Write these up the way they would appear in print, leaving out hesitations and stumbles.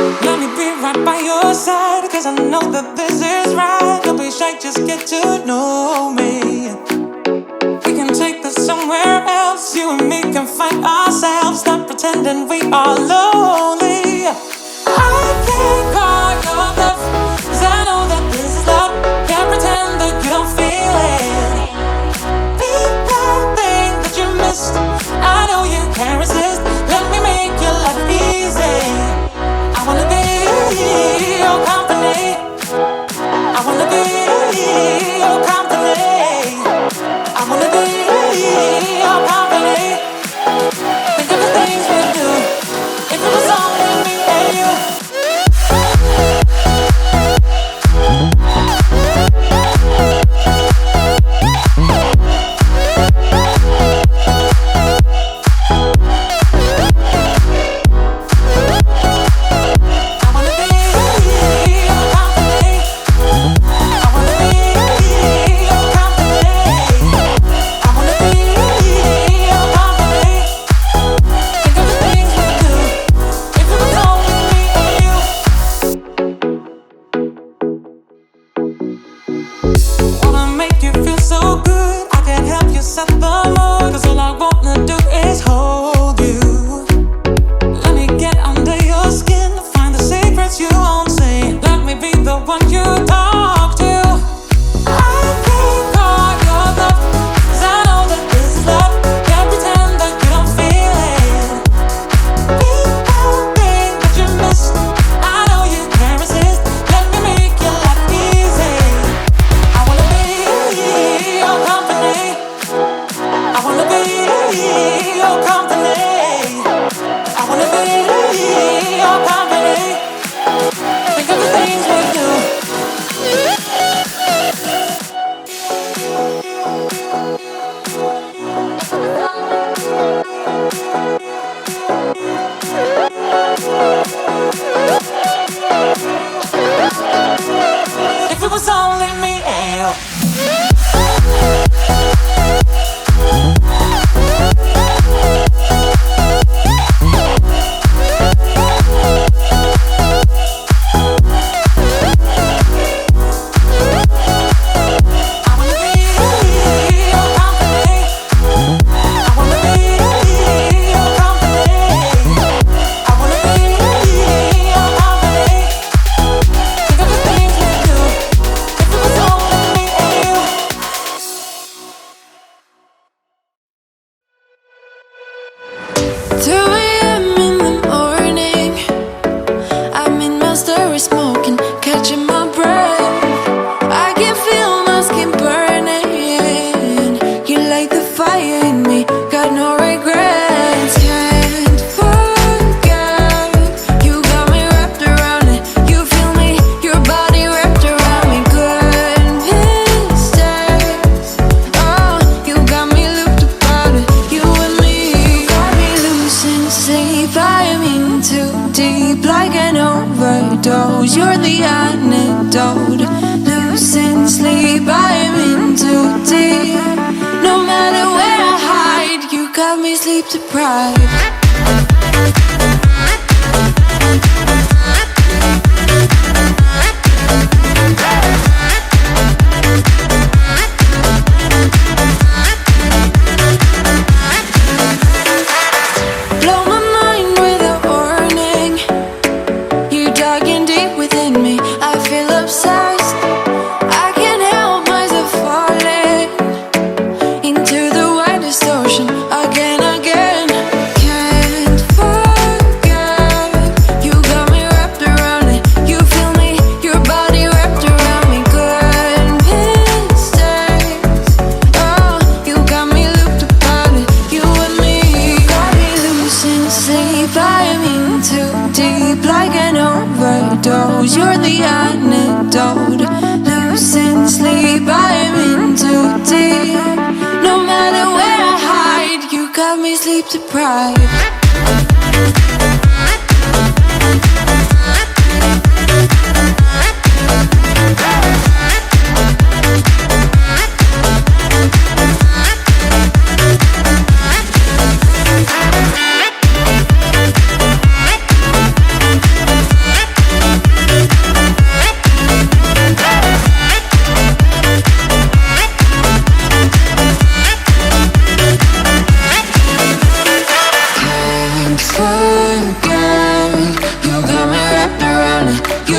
Let me be right by your side, cause I know that this is right. Don't be shy, just get to know me. We can take this somewhere else. You and me can find ourselves. Stop pretending we are lonely. I can't call your bluff, cause I know that this is love. Can't pretend that you don't feel it. Be that thing that you missed. I know you can't resist. Let me make your life easy. I wanna be your company. I wanna be your company. I wanna be your company. Think of the things we do. If it was only me and you.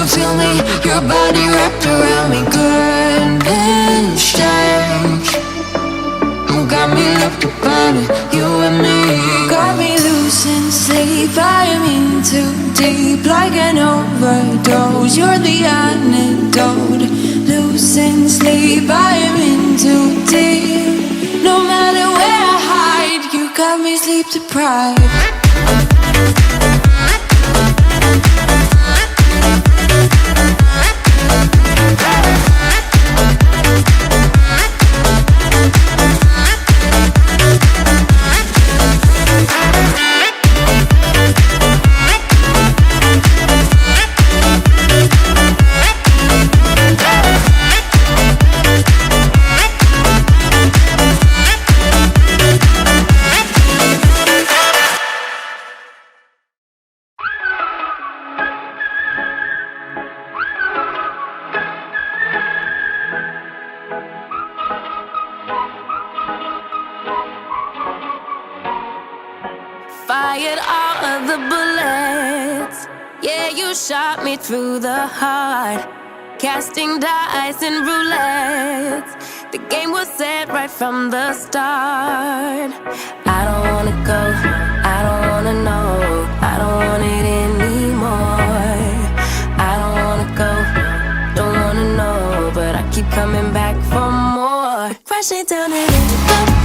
feel me, your body wrapped around me. Good and strange, you got me locked upon it, you and me. Got me loose in sleep, I am in too deep, like an overdose. You're the antidote. Loose in sleep, I am in too deep. No matter where I hide, you got me sleep deprived. Fired all of the bullets. Yeah, you shot me through the heart. Casting dice and roulette. The game was set right from the start. I don't wanna go, I don't wanna know, I don't want it anymore. I don't wanna go, don't wanna know, but I keep coming back for more. Crashing down and in the